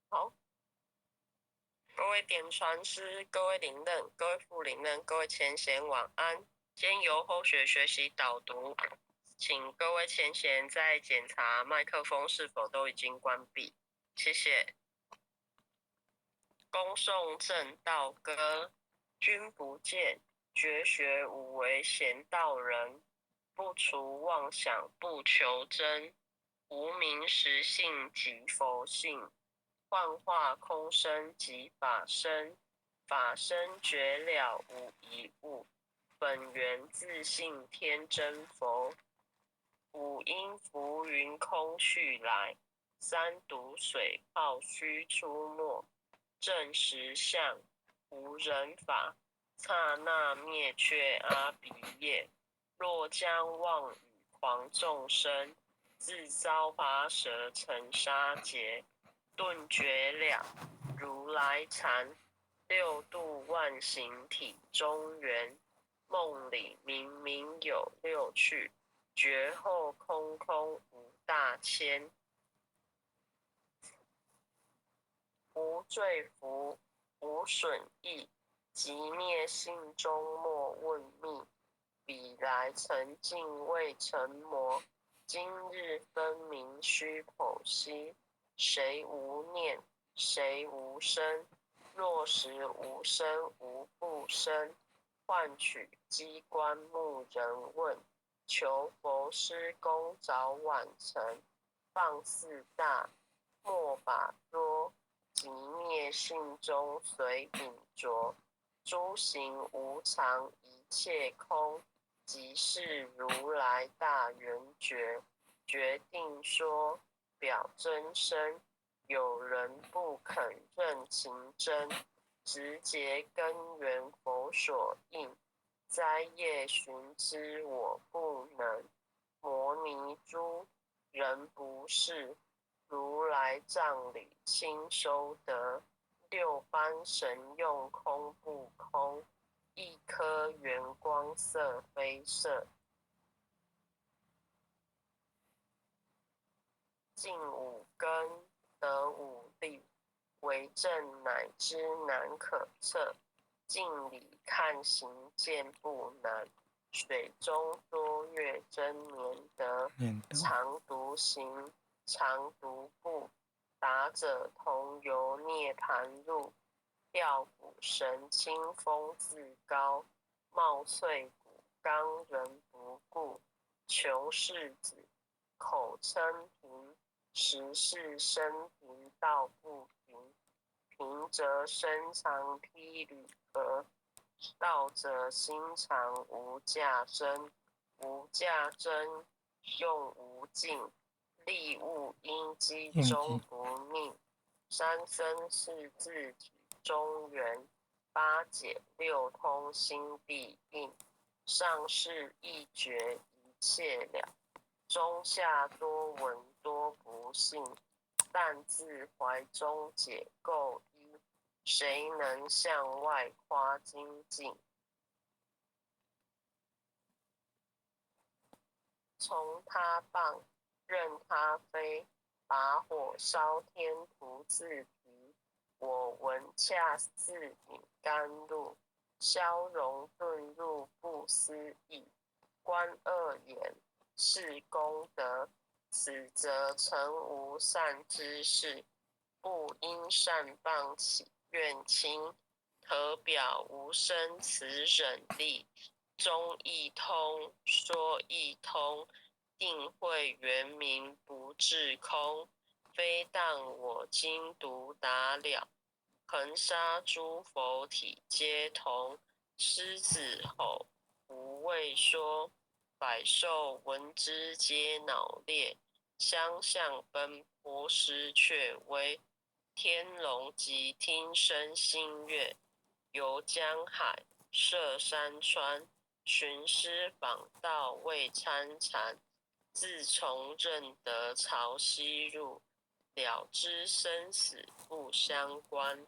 好，各位点传师、各位领任、各位副领任、各位前贤，晚安。先由后学学习导读，请各位前贤再检查麦克风是否都已经关闭，谢谢。恭送正道歌，君不见，绝学无为贤道人，不除妄想不求真，无名实性即佛性，幻化空生即法身，法身绝了无一物，本源自性天真佛，五音浮云空去来，三毒水泡须出没，正实相无人法，刹那灭却阿鼻业，若将妄语狂众生，自遭拔舌成沙劫，顿觉了如来禅，六度万行体中圆，梦里明明有六趣，觉后空空无大千，无罪福，无损益，即灭性中莫问觅。彼来曾尽未成魔，今日分明须剖析。谁无念，谁无生？若实无生无不生，换取机关木人问，求佛施功早晚成。放肆大，莫把捉，即灭性中随影着。诸行无常，一切空，即是如来大圆觉。决定说表真身，有人不肯认情真，直截根源佛所应，灾业寻知我不能。摩尼珠人不是，如来藏里亲收得。六般神用空不空，一颗圆光色非色。尽五根，得五力，为证乃知难可测。镜里看行见不难，水中多月真绵得。常独行，常独步，达者同游涅盘路。调骨神清风自高，貌翠骨刚人不顾。穷世子，口称平，实是生平道不平。平则身长披履革，道者心肠无价珍。无价珍，用无尽，利物因机终不逆。三僧是自体中原，八解六通心必应。上士一觉一切了，中下多闻多不信。但自怀中解构一，谁能向外夸精进？从他棒，任他飞，把火烧天徒自疲。我闻恰似饮甘露，消融遁入不思议。观恶言，是功德，此则成无善之事。不因善谤起怨亲，可表无生慈忍力。中亦通，说亦通，定慧圆明不至空。非但我今独达了，恒沙诸佛体皆同。狮子吼，无畏说，百兽闻之皆恼裂。相向奔波失却微，天龙即听声心悦。游江海，涉山川，寻师访道未参禅。自从认得潮汐入，了知生死不相关。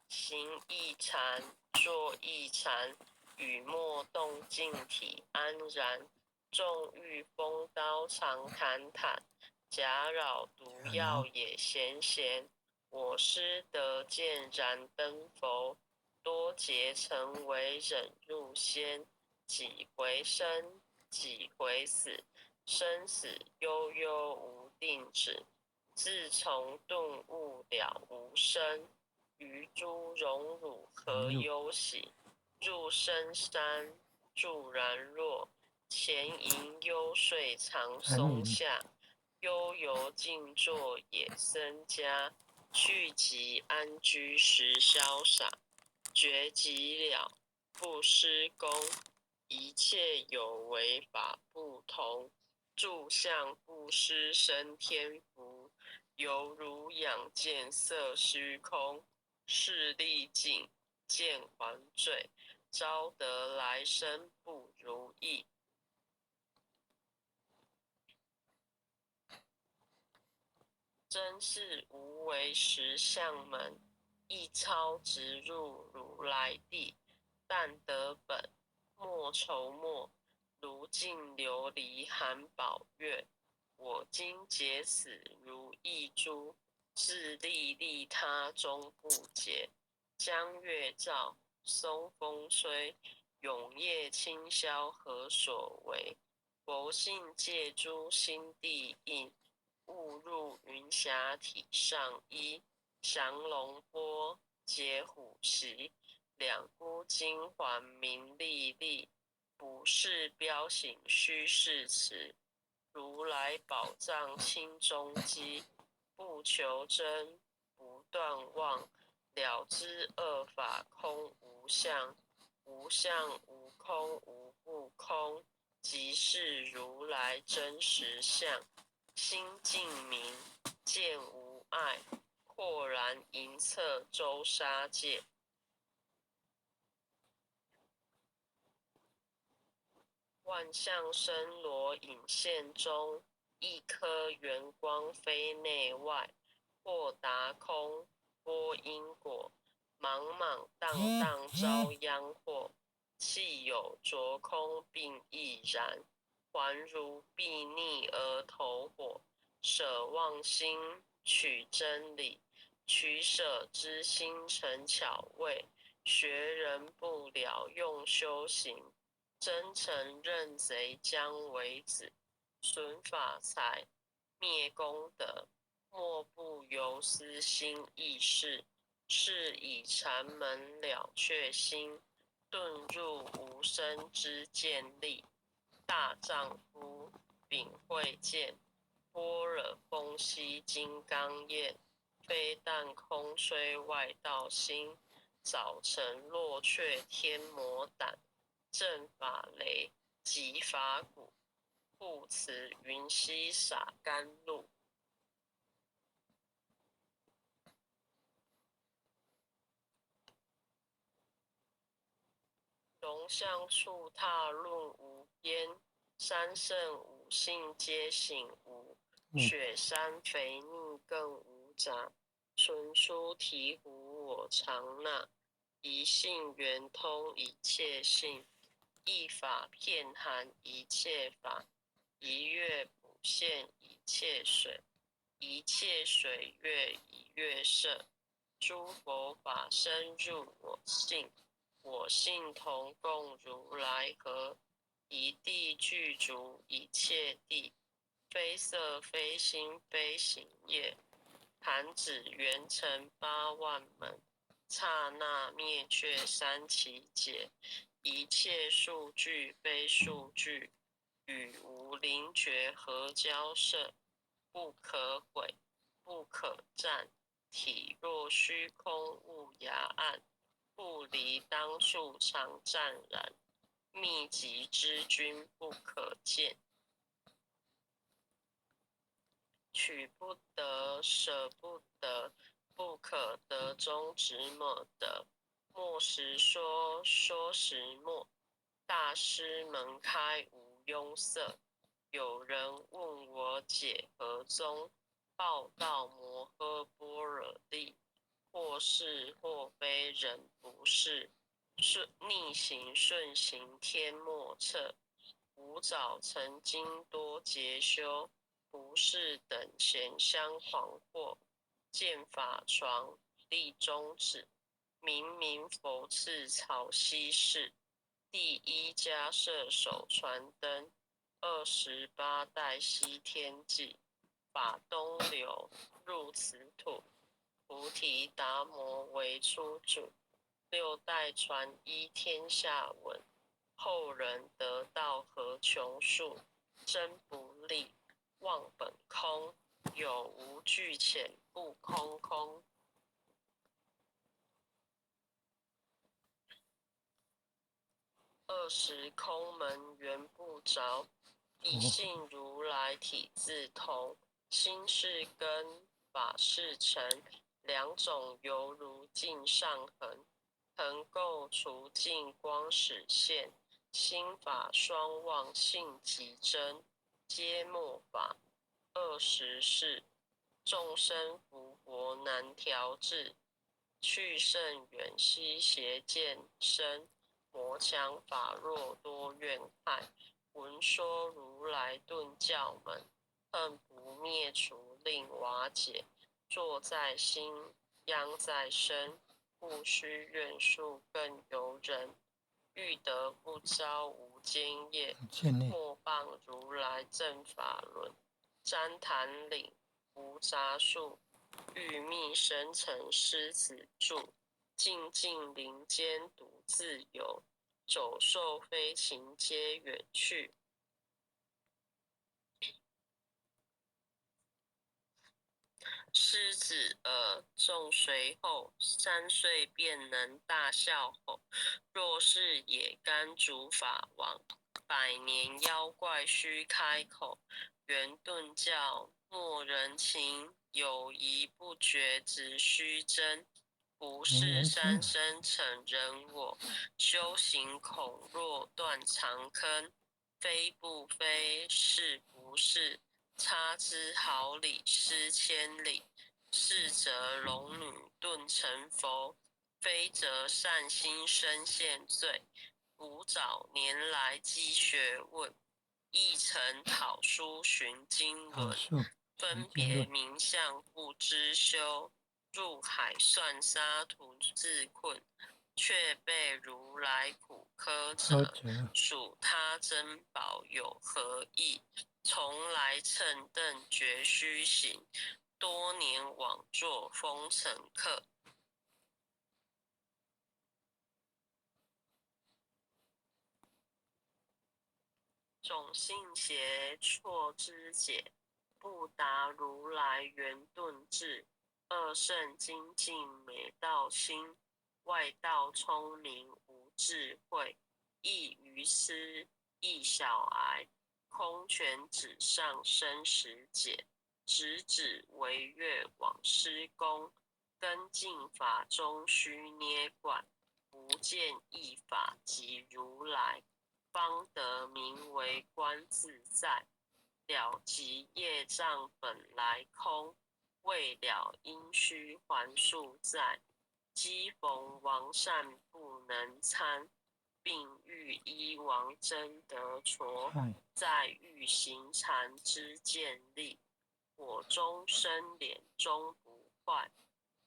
行亦禅，坐亦禅，语默动静体安然。纵欲风刀长坦坦，假扰毒药也咸咸。我师得见燃灯佛，多劫成为忍入仙。几回生，几回死，生死悠悠无定止。自从顿悟了无生，余诸荣辱何忧喜？入深山住然若，前营幽睡藏松下。悠游静坐也僧家，去即安居时潇洒。觉即了，不施功，一切有为法不同。住相不施生天福，犹如仰见色虚空。视力尽，见还罪，招得来生不如意。真是无为实相门，一操直入如来地。但得本，莫愁末，如镜琉璃含宝月。我今解此如意珠，自利利他终不解。江月照，松风吹，永夜清宵何所为？佛性借诸心地印，误入云霞体上衣。降龙波，解虎袭，两孤金环名历历。不是标醒虚是词，如来宝藏清中基。不求真，不断妄，了知二法空无相。无相无空无不空，即是如来真实相。心净明，见无碍，豁然迎测周沙界。万象生罗隐现中，一颗圆光非内外。或达空，波因果，莽莽荡荡遭殃祸。气有着空并亦然，还如睥睨而投火。舍妄心，取真理，取舍之心成巧味。学人不了用修行，真诚认贼将为子。损法财，灭功德，莫不由私心意事。是以禅门了却心，遁入无生之见力。大丈夫秉慧见，般若风息金刚焰。非但空吹外道心，早晨落却天魔胆。正法雷，即法鼓，不辞云溪洒甘露。容相处踏论无边，三圣五性皆醒悟。雪山肥腻更无杂，纯书醍醐我常纳。一性圆通一切性，一法遍含一切法。一月普现一切水，一切水月一月色。诸佛法深入我性，我性同共如来合。一地具足一切地，非色非心非行业。弹指圆成八万门，刹那灭却三奇劫。一切数据非数据，语无灵觉何交涉。不可毁，不可占，体若虚空勿崖岸。不离当处常湛然，秘籍之君不可见。取不得，舍不得，不可得中只莫得。莫实说，说实莫。大师门开无庸塞。有人问我解何宗，报道摩诃般若力。或是或非人不是，逆行顺行天莫测。吾早曾经多节修，不是等闲相恍惑，见法床立中指，明明佛赐草溪士。第一家舍手传灯，28代西天记，法东流入此土，菩提达摩为初主，6代传依天下闻，后人得道何穷数，真不立，忘本空，有无俱浅，不空空。20空门缘不着，以信如来体自同，心是根，法是尘，两种犹如镜上痕，痕垢除尽光始现，心法双忘性即真，皆末法。20是众生福薄难调治，去甚远兮邪见深，魔强法弱多怨害，闻说如来顿教门，恨不灭除令瓦解，坐在心，殃在身，故须愿术更由人，欲得不招无间业，莫谤如来正法轮，旃檀岭无杂树，欲觅深层狮子住，静静林间独自游，走兽飞禽皆远去。狮子众随后，3岁便能大笑吼。若是野干主法王，100年妖怪须开口。圆顿教莫人情，有疑不决只须真。不是三生成人我，修行恐若断长坑。非不非，是不是？差之毫厘，失千里。是则龙女顿成佛，非则善心生现罪。吾早年来积学问，亦曾讨书寻经纶，分别名相不知修，入海算沙徒自困，却被如来苦苛责，属他珍宝有何益？从来乘凳觉虚行，多年枉作风尘客。种性邪错之解，不达如来圆顿智。二圣精进美道心，外道聪明无智慧。亦愚痴，亦小癌，空拳指上生死解。直指惟越往施功，根净法中须捏贯。不见一法即如来，方得名为观自在。了即业障本来空，未了因须还数在。机逢王善不能参，并欲依王真得着。在欲行禅之见力，火中生脸终不坏。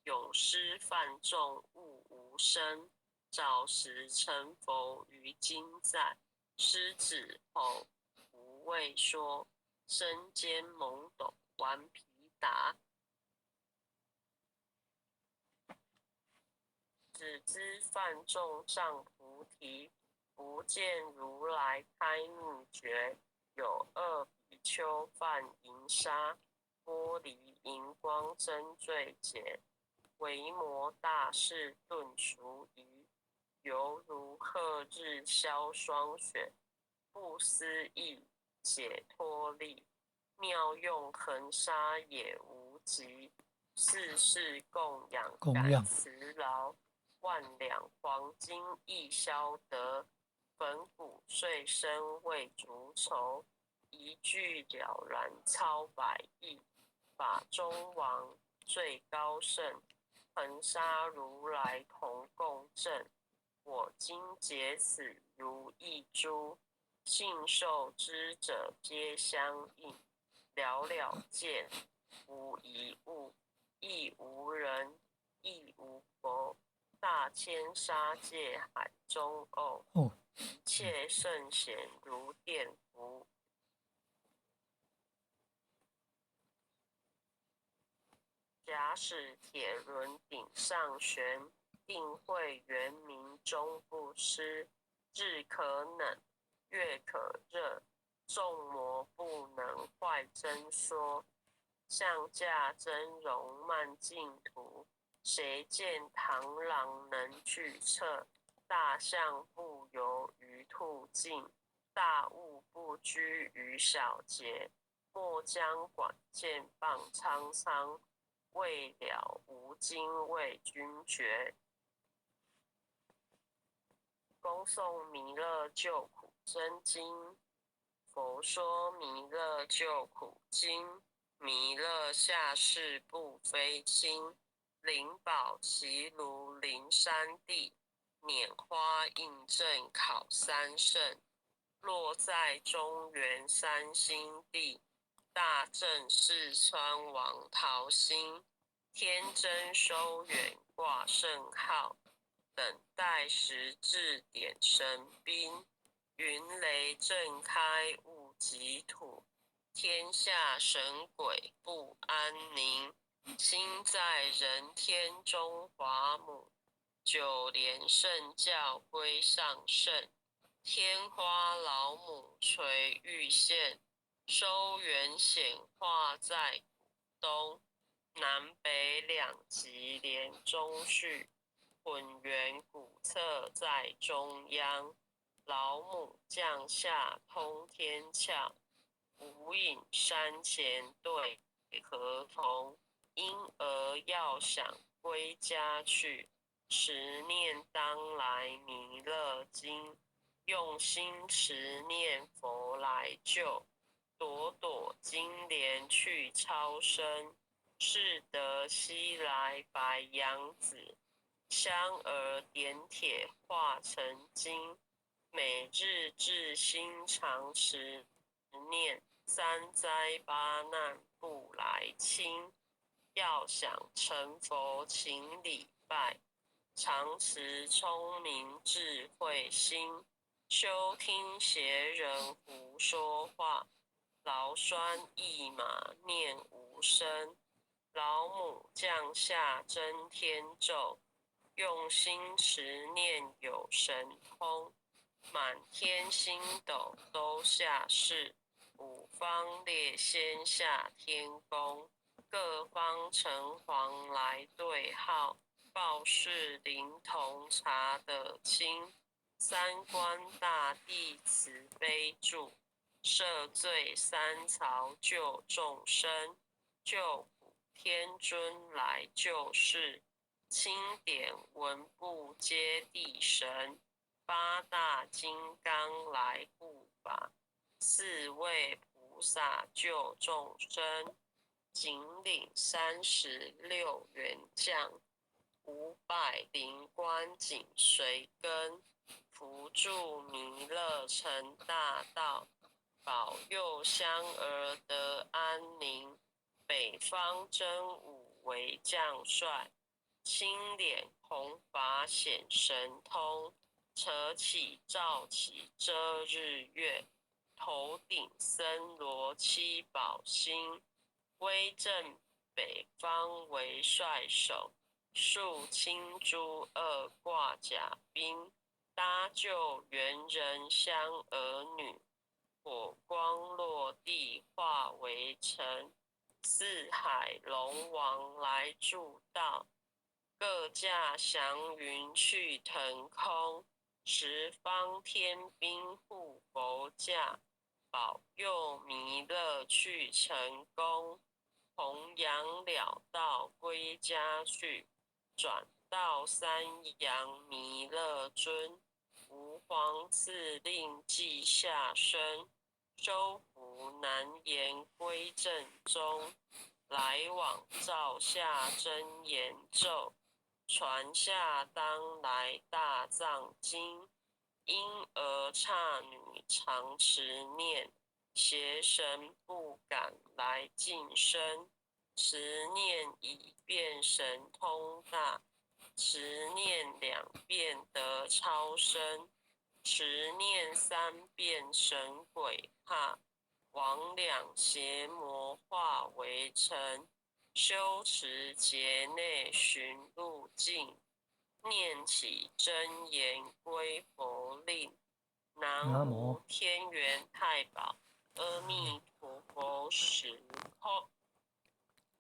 永失犯众悟无生，早时成佛于今在。狮子吼无畏说，身兼懵懂顽皮达。只知犯众上菩提，不见如来开秘诀。有2比丘犯银沙，玻璃银光真罪解。维摩大士顿除疑，犹如赫日消霜雪。不思议解脱力，妙用恒沙也无极。4世供养感慈劳，1两黄金亦消得。粉骨碎身未足愁，一句了然超百亿。法中王最高圣，恒沙如来同共振。我今解此如一珠，信受之者皆相应，了了见，无一物，亦无人，亦无佛。大千沙界海中偶，一切圣贤如电伏。假使铁轮顶上悬，定慧圆明终不失。日可冷，月可热，众魔不能坏真说。象驾真容慢净土，谁见螳螂能拒策？大象不游于兔径，大物不拘于小节。莫将管见谤苍苍，未了无今为君绝。恭诵弥勒救苦真经。佛说弥勒救苦经，弥勒下世不非亲。灵宝齐如灵山地，拈花印证考三圣。落在中原三星地，大正四川王桃心。天真收远挂圣号，等待时至点神兵。云雷震开雾极土，天下神鬼不安宁。心在人天中华母，九莲圣教归上圣。天花老母垂玉线，收元显化在古东。南北两极连中续，混元古册在中央。老母降下通天窍，无影山前对河童。婴儿要想归家去，持念当来弥勒经。用心持念佛来救，朵朵金莲去超生。是得西来白羊子，香儿点铁化成金。每日至心常持念，三灾八难不来侵。要想成佛请礼拜，常持聪明智慧心。休听邪人胡说话，劳酸一马念无声。老母降下真天咒，用心持念有神通。满天星斗都下世，五方列仙下天宫。各方城隍来对号，报事灵童查得清。三官大帝慈悲助，赦罪三曹救众生。救苦天尊来救世，钦点文部接地神。八大金刚来护法，四位菩萨救众生。紧领36员将，500灵官紧随跟。扶助弥勒成大道，保佑香儿得安宁。北方真武为将帅，青脸红发显神通。扯起罩起遮日月，头顶森罗七宝星。威震北方为帅首，束青珠二挂甲兵。搭救猿人香儿女，火光落地化为尘。四海龙王来助道，各驾祥云去腾空。十方天兵护佛驾，保佑弥勒去成功。弘扬了道归家去，转到三阳弥勒尊。吾皇赐令记下生，周服难言归正宗。来往照下真言咒，传下当来大藏经。婴儿差女常持念，邪神不敢来近身。持念以变神通大，持念2变得超生，持念3变神鬼怕。魍魉邪魔化为尘，修持劫内寻路径。念起真言归佛令，南无天元太保阿弥陀佛时空，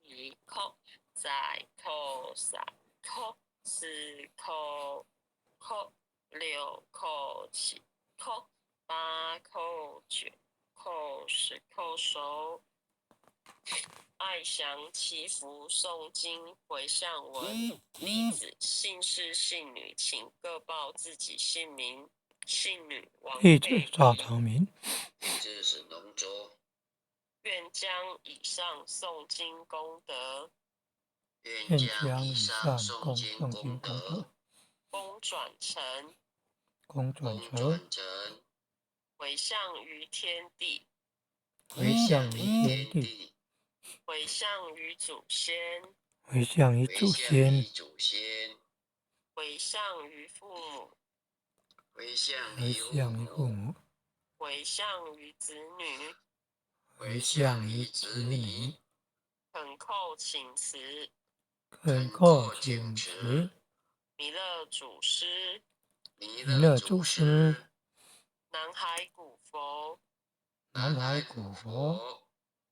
一空再空3空4空空6空7空8空9空10空手。爱祥祈福诵经回向文，弟子姓氏姓女，请各报自己姓名。姓女王弟子赵长明。弟子沈龙舟。愿将以上诵经功德，愿将以上诵经功德，功转成，回向于天地，回向于天地，回向于祖先，回向于祖先，回向于父母，回向回向于父母，回向于子女，回向于子女，恳叩请辞，恳叩请辞，弥勒祖师，弥勒祖师，南海古佛，南海古佛，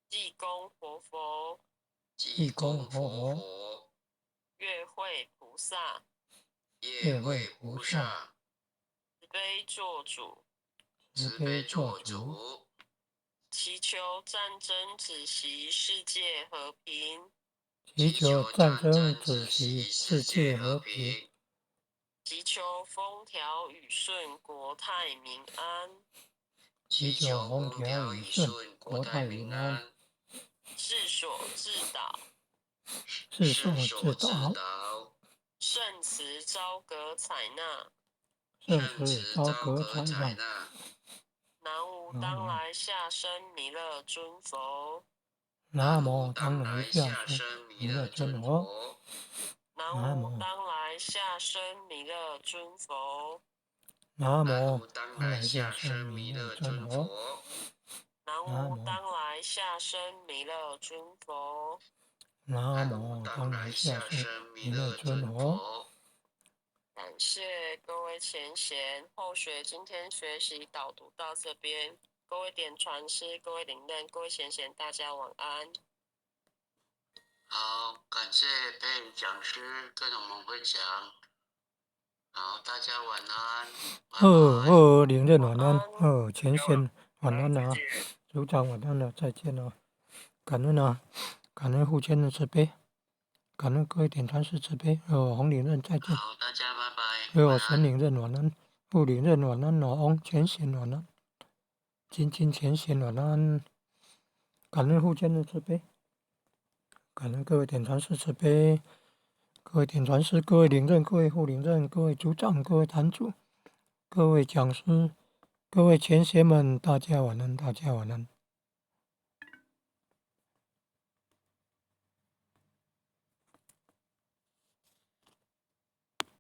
济公活佛，济公活佛，月慧菩萨，月慧菩萨，慈悲做主，慈悲做主，祈求战争止息，世界和平，祈求战争止息，世界和平，祈求风调雨顺，国泰民安，祈求风调雨顺，国泰民安，世所至导，世所至导，圣慈昭阁采纳，圣慈昭阁采纳。南无当来下生弥勒尊佛，南无当来下生弥勒尊佛，南无当来下生弥勒尊佛，南无当来下生弥勒尊佛，南无当来下生弥勒尊佛，南无当来下生弥勒尊佛。感谢各位前贤，后学今天学习导读到这边，各位点传师，各位领任，各位前贤，大家晚安。好，感谢佩讲师跟我们分享。好，大家晚安。领任晚安，前贤晚安啊，组长晚安了，再见了。感恩啊，感恩护签的慈悲，感恩各位点传师慈悲。红领任再见。好，大家拜拜。神领任晚安，副领任晚安，前贤晚安，金前贤晚安。感恩护签的慈悲，感恩各位点传师慈悲，各位点传师，各位领任，各位副领任，各位组长，各位坛主，各位讲师，各位前贤们，大家晚安，大家晚安。